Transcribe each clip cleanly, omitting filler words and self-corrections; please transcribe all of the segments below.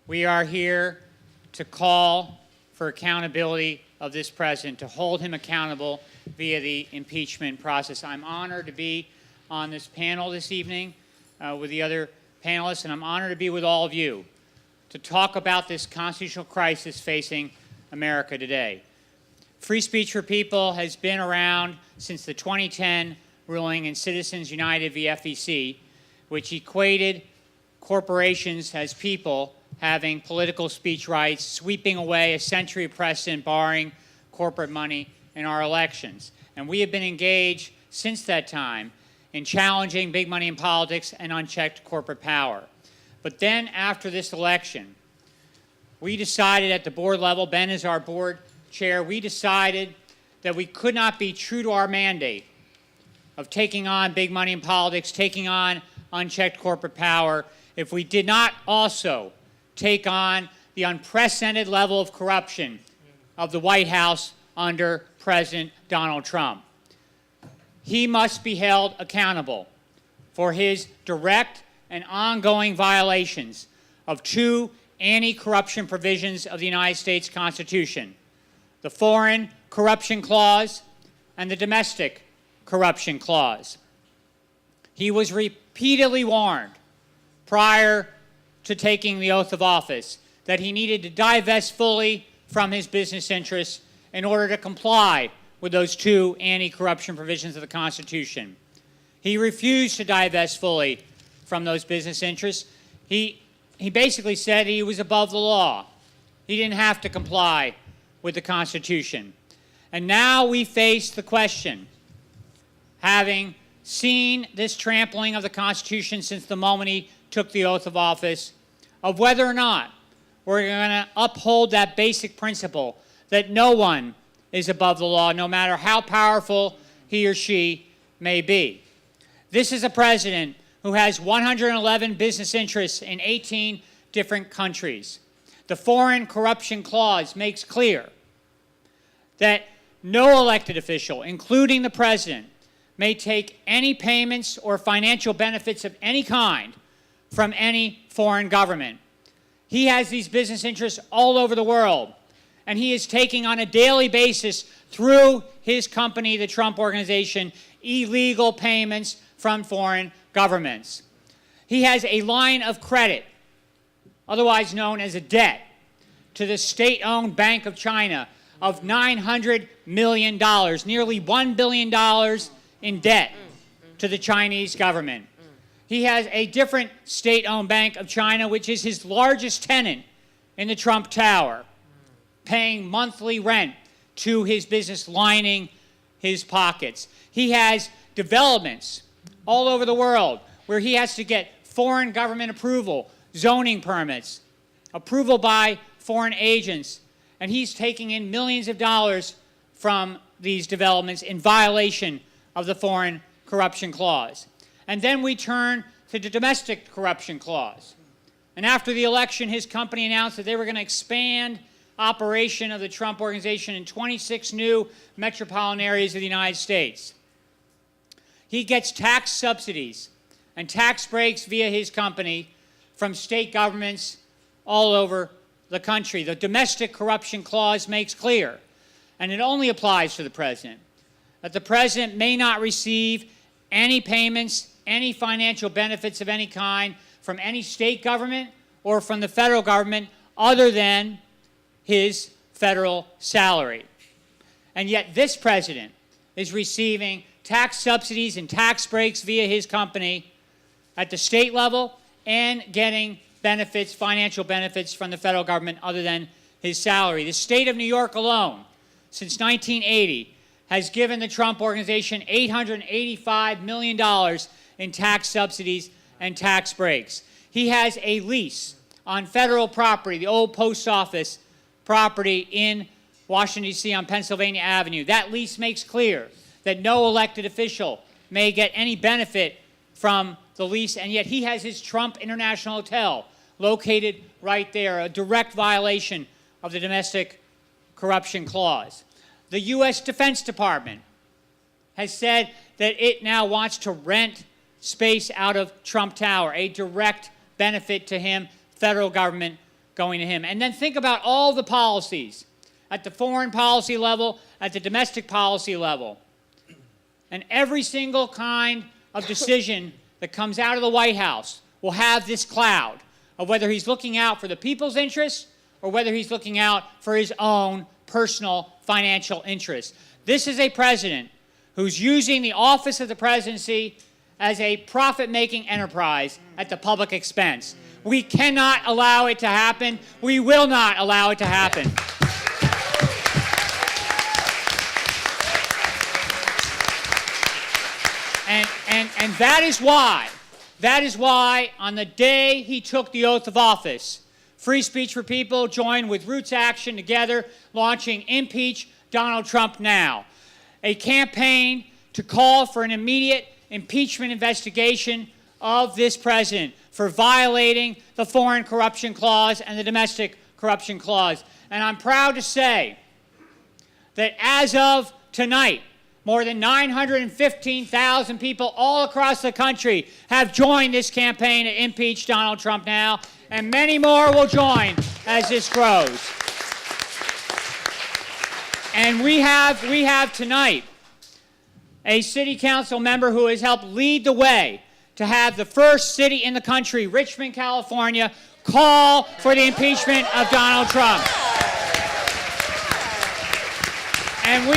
We are here to call for accountability of this president, to hold him accountable via the impeachment process. I'm honored to be on this panel this evening with the other panelists, and I'm honored to be with all of you to talk about this constitutional crisis facing America today. Free Speech for People has been around since the 2010 ruling in Citizens United v. FEC, which equated corporations as people having political speech rights, sweeping away a century of precedent barring corporate money in our elections. And we have been engaged since that time in challenging big money in politics and unchecked corporate power. But then after this election, we decided at the board level, Ben is our board chair, we decided that we could not be true to our mandate of taking on big money in politics, taking on unchecked corporate power, if we did not also take on the unprecedented level of corruption of the White House under President Donald Trump. He must be held accountable for his direct and ongoing violations of two anti-corruption provisions of the United States Constitution, the Foreign Corruption Clause and the Domestic Corruption Clause. He was repeatedly warned prior to taking the oath of office that he needed to divest fully from his business interests in order to comply with those two anti-corruption provisions of the Constitution. He refused to divest fully from those business interests. He basically said he was above the law. He didn't have to comply with the Constitution. And now we face the question, having seen this trampling of the Constitution since the moment he took the oath of office, of whether or not we're going to uphold that basic principle that no one is above the law, no matter how powerful he or she may be. This is a president who has 111 business interests in 18 different countries. The Foreign Corruption Clause makes clear that no elected official, including the president, may take any payments or financial benefits of any kind from any foreign government. He has these business interests all over the world, and he is taking on a daily basis through his company, the Trump Organization, illegal payments from foreign governments. He has a line of credit, otherwise known as a debt, to the state-owned Bank of China of $900 million, nearly $1 billion in debt to the Chinese government. He has a different state-owned Bank of China, which is his largest tenant in the Trump Tower, paying monthly rent to his business, lining his pockets. He has developments all over the world where he has to get foreign government approval, zoning permits, approval by foreign agents, and he's taking in millions of dollars from these developments in violation of the Foreign Corruption Clause. And then we turn to the Domestic Corruption Clause. And after the election, his company announced that they were going to expand operation of the Trump Organization in 26 new metropolitan areas of the United States. He gets tax subsidies and tax breaks via his company from state governments all over the country. The Domestic Corruption Clause makes clear, and it only applies to the president, that the president may not receive any payments, any financial benefits of any kind from any state government or from the federal government other than his federal salary. And yet this president is receiving tax subsidies and tax breaks via his company at the state level and getting benefits, financial benefits from the federal government other than his salary. The state of New York alone, since 1980, has given the Trump Organization $885 million in tax subsidies and tax breaks. He has a lease on federal property, the old post office property in Washington, D.C. on Pennsylvania Avenue. That lease makes clear that no elected official may get any benefit from the lease, and yet he has his Trump International Hotel located right there, a direct violation of the Domestic Corruption Clause. The U.S. Defense Department has said that it now wants to rent space out of Trump Tower, a direct benefit to him, federal government going to him. And then think about all the policies at the foreign policy level, at the domestic policy level. And every single kind of decision that comes out of the White House will have this cloud of whether he's looking out for the people's interests or whether he's looking out for his own personal financial interests. This is a president who's using the office of the presidency as a profit-making enterprise at the public expense. We cannot allow it to happen. We will not allow it to happen. And that is why on the day he took the oath of office, Free Speech for People joined with Roots Action together, launching Impeach Donald Trump Now, a campaign to call for an immediate impeachment investigation of this president for violating the Foreign Corruption Clause and the Domestic Corruption Clause. And I'm proud to say that as of tonight, more than 915,000 people all across the country have joined this campaign to impeach Donald Trump Now, and many more will join as this grows. And we have tonight a city council member who has helped lead the way to have the first city in the country, Richmond, California, call for the impeachment of Donald Trump. And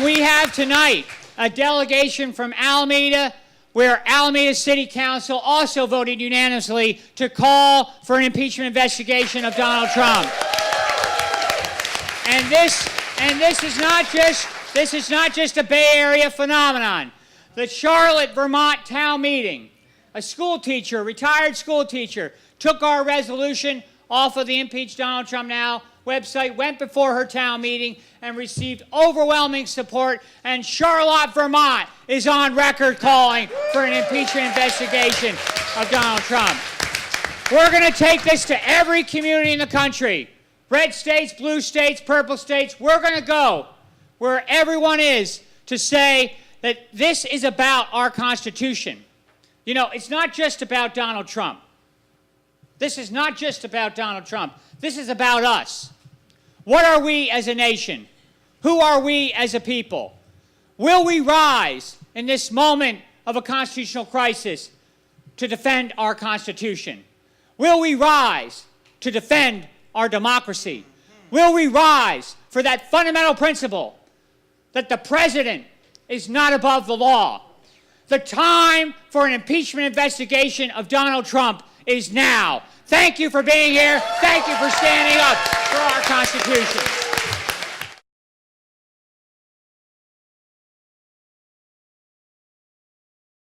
we have tonight a delegation from Alameda, where Alameda City Council also voted unanimously to call for an impeachment investigation of Donald Trump. And this is not just a Bay Area phenomenon. The Charlotte, Vermont town meeting, a school teacher, retired school teacher, took our resolution off of the Impeach Donald Trump Now website, went before her town meeting, and received overwhelming support, and Charlotte, Vermont is on record calling for an impeachment investigation of Donald Trump. We're going to take this to every community in the country, red states, blue states, purple states. We're going to go where everyone is to say that this is about our Constitution. You know, it's not just about Donald Trump. This is not just about Donald Trump. This is about us. What are we as a nation? Who are we as a people? Will we rise in this moment of a constitutional crisis to defend our Constitution? Will we rise to defend our democracy? Will we rise for that fundamental principle that the president is not above the law? The time for an impeachment investigation of Donald Trump is now. Thank you for being here. Thank you for standing up for our Constitution.